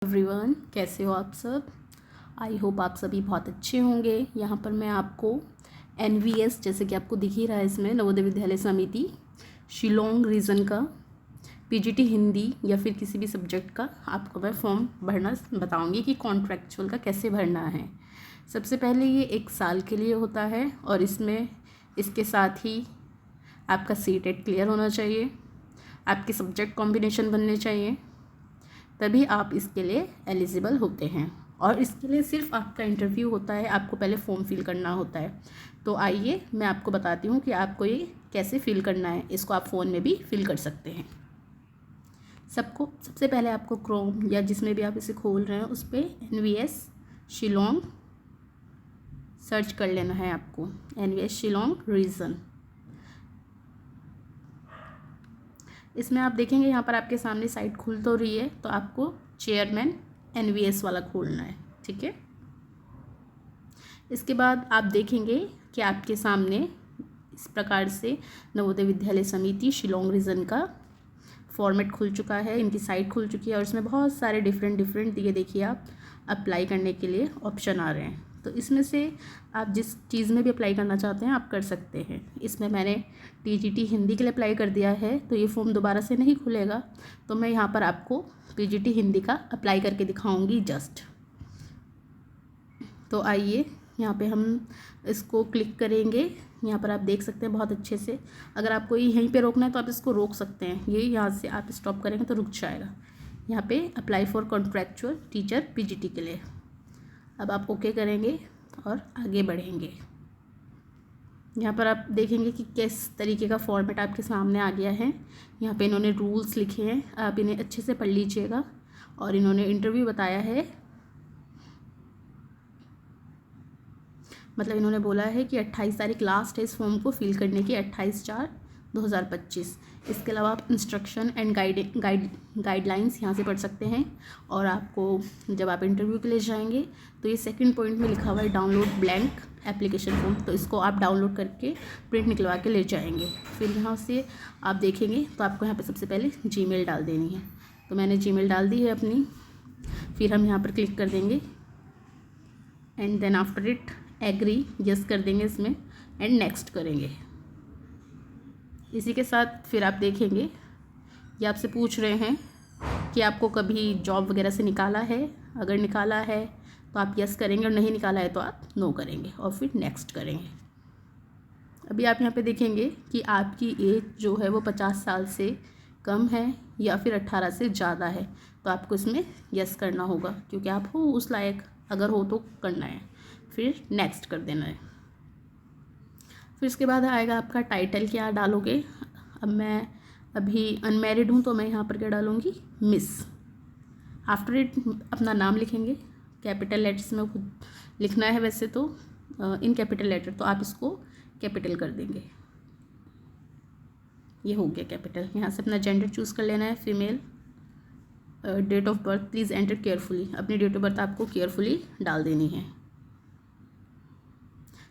Everyone, कैसे हो आप सब। आई होप आप सभी बहुत अच्छे होंगे। यहाँ पर मैं आपको NVS, जैसे कि आपको दिख ही रहा है इसमें, नवोदय विद्यालय समिति शिलोंग रीजन का PGT हिंदी या फिर किसी भी सब्जेक्ट का आपको मैं फॉर्म भरना बताऊंगी कि कॉन्ट्रैक्चुअल का कैसे भरना है। सबसे पहले ये 1 साल के लिए होता है और इसमें इसके साथ ही आपका CTET क्लियर होना चाहिए, आपके सब्जेक्ट कॉम्बिनेशन बनने चाहिए, तभी आप इसके लिए एलिजिबल होते हैं। और इसके लिए सिर्फ आपका इंटरव्यू होता है, आपको पहले फॉर्म फिल करना होता है। तो आइए मैं आपको बताती हूँ कि आपको ये कैसे फिल करना है। इसको आप फ़ोन में भी फिल कर सकते हैं। सबसे पहले आपको क्रोम या जिसमें भी आप इसे खोल रहे हैं उस पर NVS शिलोंग सर्च कर लेना है। आपको NVS शिलोंग रीजन, इसमें आप देखेंगे यहाँ पर आपके सामने साइट खुल तो रही है, तो आपको चेयरमैन NVS वाला खोलना है, ठीक है। इसके बाद आप देखेंगे कि आपके सामने इस प्रकार से नवोदय विद्यालय समिति शिलोंग रीजन का फॉर्मेट खुल चुका है, इनकी साइट खुल चुकी है और इसमें बहुत सारे डिफरेंट ये देखिए आप अप्लाई करने के लिए ऑप्शन आ रहे हैं। तो इसमें से आप जिस चीज़ में भी अप्लाई करना चाहते हैं आप कर सकते हैं। इसमें मैंने TGT हिंदी के लिए अप्लाई कर दिया है, तो ये फॉर्म दोबारा से नहीं खुलेगा। तो मैं यहाँ पर आपको PGT हिंदी का अप्लाई करके दिखाऊंगी जस्ट। तो आइए यहाँ पे हम इसको क्लिक करेंगे। यहाँ पर आप देख सकते हैं बहुत अच्छे से। अगर आपको यहीं पे रोकना है तो आप इसको रोक सकते हैं, ये यहाँ से आप स्टॉप करेंगे तो रुक जाएगा। यहाँ पे apply for contractual teacher PGT के लिए अब आप ओके करेंगे और आगे बढ़ेंगे। यहाँ पर आप देखेंगे कि किस तरीके का फॉर्मेट आपके सामने आ गया है। यहाँ पे इन्होंने रूल्स लिखे हैं, आप इन्हें अच्छे से पढ़ लीजिएगा। और इन्होंने इंटरव्यू बताया है, मतलब इन्होंने बोला है कि 28 तारीख लास्ट है इस फॉर्म को फिल करने की, 28/4/2025। इसके अलावा आप इंस्ट्रक्शन एंड गाइडलाइंस यहाँ से पढ़ सकते हैं। और आपको जब आप इंटरव्यू के लिए जाएंगे तो ये सेकंड पॉइंट में लिखा हुआ है डाउनलोड ब्लैंक एप्लीकेशन फॉर्म, तो इसको आप डाउनलोड करके प्रिंट निकलवा के ले जाएंगे। फिर यहाँ से आप देखेंगे तो आपको यहाँ पर सबसे पहले Gmail डाल देनी है। तो मैंने Gmail डाल दी है अपनी। फिर हम यहाँ पर क्लिक कर देंगे and then after it agree yes कर देंगे इसमें एंड नेक्स्ट करेंगे। इसी के साथ फिर आप देखेंगे ये आपसे पूछ रहे हैं कि आपको कभी जॉब वगैरह से निकाला है। अगर निकाला है तो आप यस करेंगे और नहीं निकाला है तो आप नो करेंगे और फिर नेक्स्ट करेंगे। अभी आप यहाँ पे देखेंगे कि आपकी एज जो है वो 50 साल से कम है या फिर 18 से ज़्यादा है, तो आपको इसमें यस करना होगा क्योंकि आप हो उस लायक। अगर हो तो करना है, फिर नेक्स्ट कर देना है। फिर इसके बाद आएगा आपका टाइटल, क्या डालोगे। अब मैं अभी अनमैरिड हूँ तो मैं यहाँ पर क्या डालूँगी, मिस। आफ्टर इट अपना नाम लिखेंगे, कैपिटल लेटर्स में खुद लिखना है वैसे तो, इन कैपिटल लेटर, तो आप इसको कैपिटल कर देंगे। ये हो गया कैपिटल। यहाँ से अपना जेंडर चूज़ कर लेना है, female. Date of birth please enter carefully, अपनी डेट ऑफ बर्थ आपको केयरफुली डाल देनी है।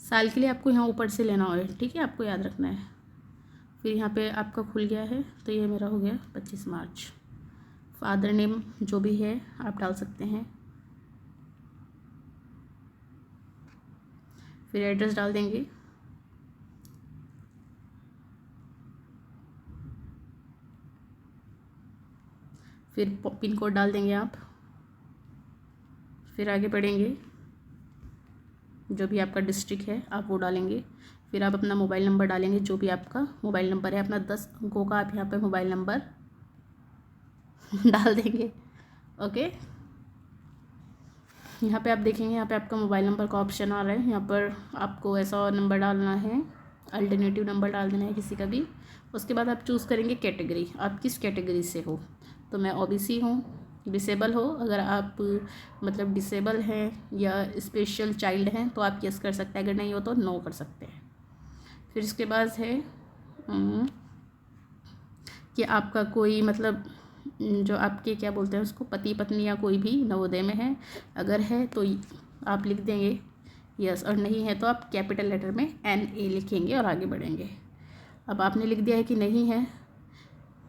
साल के लिए आपको यहाँ ऊपर से लेना हो, ठीक है, आपको याद रखना है। फिर यहाँ पे आपका खुल गया है, तो ये मेरा हो गया 25 मार्च। फादर नेम जो भी है आप डाल सकते हैं। फिर एड्रेस डाल देंगे। फिर पिन कोड डाल देंगे आप। फिर आगे बढ़ेंगे, जो भी आपका डिस्ट्रिक्ट है आप वो डालेंगे। फिर आप अपना मोबाइल नंबर डालेंगे, जो भी आपका मोबाइल नंबर है, अपना 10 अंकों का आप यहाँ पे मोबाइल नंबर डाल देंगे। ओके, यहाँ पे आप देखेंगे, यहाँ पे आपका मोबाइल नंबर का ऑप्शन आ रहा है। यहाँ पर आपको ऐसा नंबर डालना है, अल्टरनेटिव नंबर डाल देना है किसी का भी। उसके बाद आप चूज़ करेंगे कैटेगरी, आप किस कैटेगरी से हो। तो मैं OBC हूँ। डिसेबल हो, अगर आप मतलब डिसेबल हैं या स्पेशल चाइल्ड हैं तो आप यस कर सकते हैं, अगर नहीं हो तो नो कर सकते हैं। फिर इसके बाद है कि आपका कोई मतलब जो आपके क्या बोलते हैं उसको, पति पत्नी या कोई भी नवोदय में है। अगर है तो आप लिख देंगे यस, और नहीं है तो आप कैपिटल लेटर में NA लिखेंगे और आगे बढ़ेंगे। अब आपने लिख दिया है कि नहीं है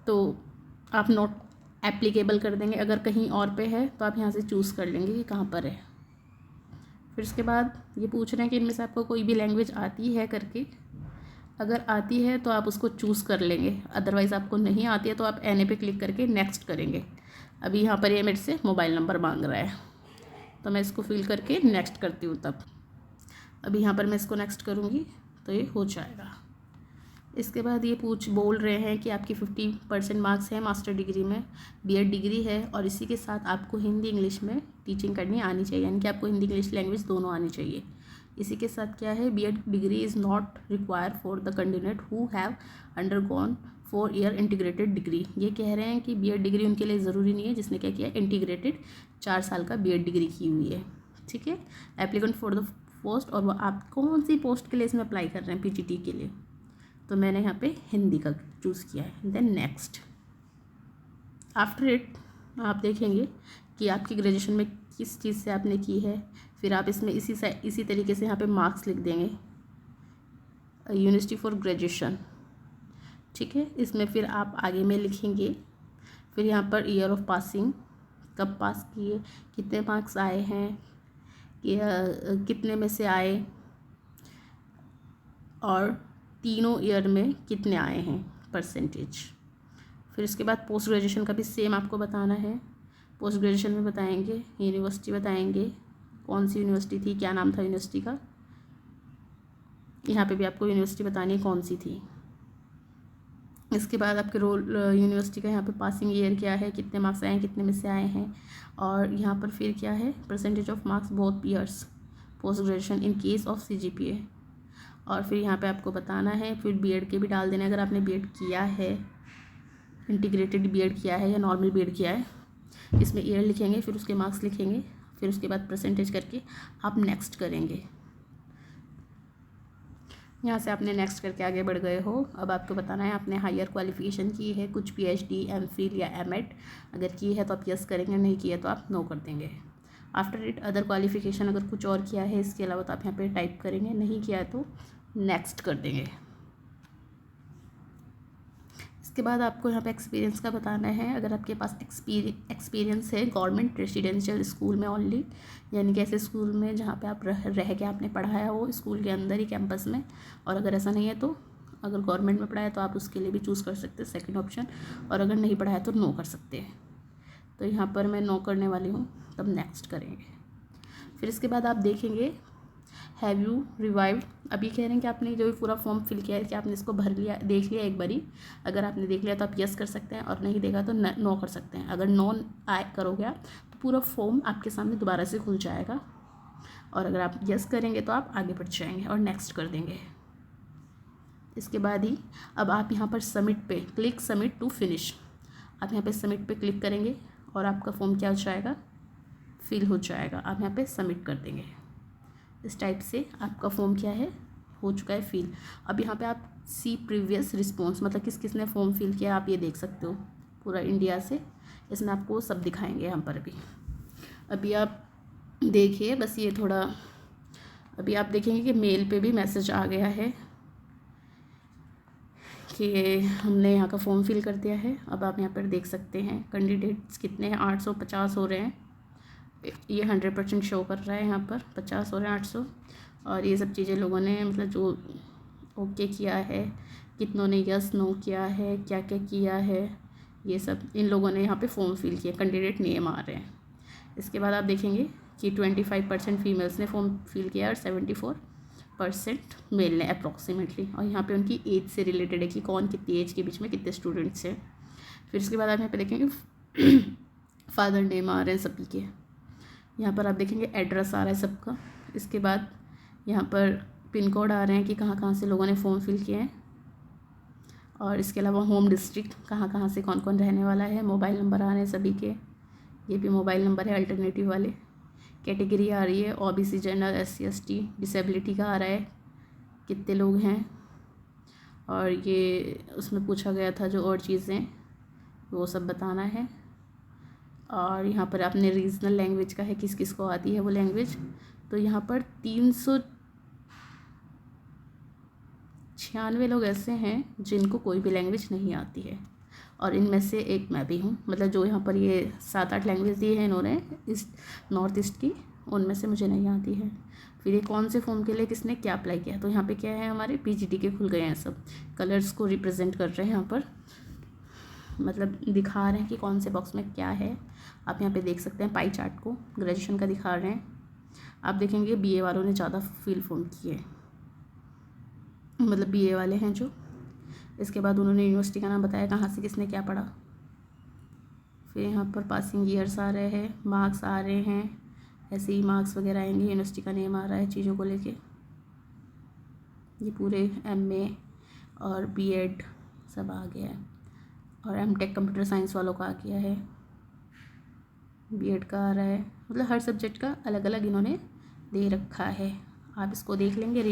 तो आप नोट एप्लीकेबल कर देंगे। अगर कहीं और पे है तो आप यहाँ से चूज़ कर लेंगे कि कहाँ पर है। फिर उसके बाद ये पूछ रहे हैं कि इनमें से आपको कोई भी लैंग्वेज आती है करके। अगर आती है तो आप उसको चूज़ कर लेंगे, अदरवाइज़ आपको नहीं आती है तो आप एन पे क्लिक करके नेक्स्ट करेंगे। अभी यहाँ पर ये मेरे से मोबाइल नंबर मांग रहा है, तो मैं इसको फिल करके नेक्स्ट करती हूँ। तब अभी यहाँ पर मैं इसको नेक्स्ट करूँगी तो ये हो जाएगा। इसके बाद ये बोल रहे हैं कि आपकी 50% मार्क्स हैं मास्टर डिग्री में, बीएड डिग्री है, और इसी के साथ आपको हिंदी इंग्लिश में टीचिंग करनी आनी चाहिए, यानी कि आपको हिंदी इंग्लिश लैंग्वेज दोनों आनी चाहिए। इसी के साथ क्या है, B Ed degree is not require for the candidate who have undergone 4 year integrated degree. ये कह रहे हैं कि बीएड डिग्री उनके लिए ज़रूरी नहीं है जिसने क्या किया, इंटीग्रेटेड 4 साल का बीएड डिग्री की हुई है। ठीक है, एप्लीकेंट फॉर द पोस्ट, और वो आप कौन सी पोस्ट के लिए इसमें अप्लाई कर रहे हैं, पीजीटी के लिए, तो मैंने यहाँ पे हिंदी का चूज़ किया है। Then next. आफ्टर इट आप देखेंगे कि आपकी ग्रेजुएशन में किस चीज़ से आपने की है, फिर आप इसमें इसी तरीके से यहाँ पे मार्क्स लिख देंगे, यूनिवर्सिटी फॉर ग्रेजुएशन। ठीक है, इसमें फिर आप आगे में लिखेंगे, फिर यहाँ पर ईयर ऑफ पासिंग, कब पास किए, कितने मार्क्स आए हैं, कितने में से आए, और तीनों ईयर में कितने आए हैं परसेंटेज। फिर इसके बाद पोस्ट ग्रेजुएशन का भी सेम आपको बताना है। पोस्ट ग्रेजुएशन में बताएंगे, यूनिवर्सिटी बताएंगे, कौन सी यूनिवर्सिटी थी, क्या नाम था यूनिवर्सिटी का, यहाँ पे भी आपको यूनिवर्सिटी बतानी है कौन सी थी। इसके बाद आपके रोल यूनिवर्सिटी का यहाँ पे पासिंग ईयर क्या है, कितने मार्क्स आए हैं, कितने में से आए हैं, और यहाँ पर फिर क्या है, percentage of marks both years post graduation in case of CGPA। और फिर यहाँ पे आपको बताना है, फिर बीएड के भी डाल देना है, अगर आपने बीएड किया है, इंटीग्रेटेड बीएड किया है या नॉर्मल बीएड किया है, इसमें ईयर लिखेंगे, फिर उसके मार्क्स लिखेंगे, फिर उसके बाद परसेंटेज करके आप नेक्स्ट करेंगे। यहाँ से आपने नेक्स्ट करके आगे बढ़ गए हो। अब आपको बताना है आपने हायर क्वालिफिकेशन की है, कुछ PhD, MPhil या M.Ed, अगर की है तो आप यस करेंगे, नहीं किया तो आप नो कर देंगे। आफ्टर इट अदर क्वालिफिकेशन, अगर कुछ और किया है इसके अलावा तो आप यहाँ पे टाइप करेंगे, नहीं किया है तो नेक्स्ट कर देंगे। इसके बाद आपको यहाँ पे एक्सपीरियंस का बताना है। अगर आपके पास एक्सपीरियंस है गवर्नमेंट रेसिडेंशियल स्कूल में ओनली, यानी कि ऐसे स्कूल में जहाँ पे आप रह के आपने पढ़ाया हो स्कूल के अंदर ही कैंपस में, और अगर ऐसा नहीं है तो अगर गवर्नमेंट में पढ़ाया तो आप उसके लिए भी चूज़ कर सकते हैं सेकंड ऑप्शन, और अगर नहीं पढ़ाया तो नो कर सकते हैं। तो यहाँ पर मैं नो करने वाली हूँ, तब नेक्स्ट करेंगे। फिर इसके बाद आप देखेंगे हैव यू रिवाइव्ड। अभी कह रहे हैं कि आपने जो भी पूरा फॉर्म फिल किया है कि आपने इसको भर लिया, देख लिया एक बारी। अगर आपने देख लिया तो आप यस कर सकते हैं, और नहीं देखा तो नो कर सकते हैं। अगर नो करोगे आप तो पूरा फॉर्म आपके सामने दोबारा से खुल जाएगा, और अगर आप यस करेंगे तो आप आगे बढ़ जाएंगे और नेक्स्ट कर देंगे। इसके बाद ही अब आप यहाँ पर सबमिट पे क्लिक सबमिट टू फिनिश, आप यहाँ पे सबमिट पे क्लिक करेंगे और आपका फॉर्म क्या हो जाएगा, फिल हो जाएगा। आप यहाँ पे सबमिट कर देंगे। इस टाइप से आपका फॉर्म क्या है, हो चुका है फिल। अब यहाँ पे आप सी प्रीवियस रिस्पॉन्स, मतलब किस किस ने फॉर्म फिल किया आप ये देख सकते हो पूरा इंडिया से। इसमें आपको सब दिखाएंगे यहाँ पर। अभी आप देखिए, बस ये थोड़ा, अभी आप देखेंगे कि मेल पे भी मैसेज आ गया है कि हमने यहाँ का फॉर्म फिल कर दिया है। अब आप यहाँ पर देख सकते हैं कैंडिडेट्स कितने हैं, 850 हो रहे हैं। ये 100% शो कर रहा है, यहाँ पर 50 हो रहे हैं, 800। और ये सब चीज़ें लोगों ने मतलब जो ओके किया है, कितनों ने यस नो किया है, क्या क्या किया है, ये सब इन लोगों ने यहाँ पे फॉर्म फिल किया, कैंडिडेट नेम आ रहे हैं। इसके बाद आप देखेंगे कि 25% फीमेल्स ने फॉर्म फिल किया और 74% मेल ने अप्रॉक्सीमेटली। और यहाँ पे उनकी एज से रिलेटेड है कि कौन कितनी एज के बीच में कितने स्टूडेंट्स हैं। फिर इसके बाद आप यहाँ पे देखेंगे फादर नेम आ रहे हैं सभी के। यहाँ पर आप देखेंगे एड्रेस आ रहा है सबका। इसके बाद यहाँ पर पिन कोड आ रहे हैं कि कहाँ कहाँ से लोगों ने फॉर्म फिल किए हैं, और इसके अलावा होम डिस्ट्रिक्ट कहाँ कहाँ से कौन कौन रहने वाला है। मोबाइल नंबर आ रहे हैं सभी के, ये भी मोबाइल नंबर है अल्टरनेटिव वाले। कैटेगरी आ रही है OBC, general, SC ST, disability का आ रहा है कितने लोग हैं, और ये उसमें पूछा गया था जो और चीज़ें वो सब बताना है। और यहाँ पर आपने रीजनल लैंग्वेज का है, किस किस को आती है वो लैंग्वेज। तो यहाँ पर 396 लोग ऐसे हैं जिनको कोई भी लैंग्वेज नहीं आती है, और इनमें से एक मैं भी हूँ, मतलब जो यहाँ पर ये 7-8 लैंग्वेज दी है इन्होंने ईस्ट नॉर्थ ईस्ट की, उनमें से मुझे नहीं आती है। फिर ये कौन से फॉर्म के लिए किसने क्या अप्लाई किया, तो यहाँ पे क्या है, हमारे पीजीटी के खुल गए हैं सब, कलर्स को रिप्रेजेंट कर रहे हैं यहाँ पर, मतलब दिखा रहे हैं कि कौन से बॉक्स में क्या है। आप यहाँ पे देख सकते हैं पाई चार्ट को, ग्रेजुएशन का दिखा रहे हैं। आप देखेंगे बीए वालों ने ज़्यादा फील फॉर्म किए, मतलब बीए वाले हैं जो। इसके बाद उन्होंने यूनिवर्सिटी का नाम बताया, कहाँ से किसने क्या पढ़ा। फिर यहाँ पर पासिंग ईयर्स आ रहे हैं, मार्क्स आ रहे हैं, ऐसे ही मार्क्स वगैरह आएंगे, यूनिवर्सिटी का नेम आ रहा है चीज़ों को लेके। ये पूरे एमए और बीएड सब आ गया है, और एमटेक कंप्यूटर साइंस वालों का आ गया है, बीएड का आ रहा है, मतलब हर सब्जेक्ट का अलग अलग इन्होंने दे रखा है। आप इसको देख लेंगे,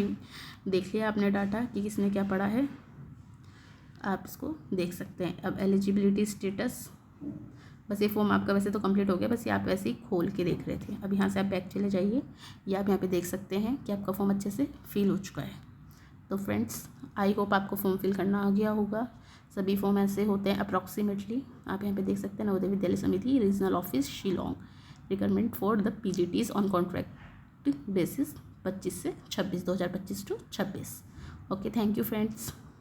देख लिया आपने डाटा कि किसने क्या पढ़ा है, आप इसको देख सकते हैं। अब एलिजिबिलिटी स्टेटस, बस ये फॉर्म आपका वैसे तो कंप्लीट हो गया, बस ये आप वैसे ही खोल के देख रहे थे। अब यहाँ से आप बैक चले जाइए, या आप यहाँ पे देख सकते हैं कि आपका फॉर्म अच्छे से फिल हो चुका है। तो फ्रेंड्स, आई होप आपको फॉर्म फिल करना आ गया होगा। सभी फॉर्म ऐसे होते हैं अप्रॉक्सीमेटली, आप यहाँ पे देख सकते हैं, नवोदय विद्यालय समिति regional office Shillong, requirement for the PGTs on contract basis 25 से 26, 2025 to 26। Okay, thank you friends.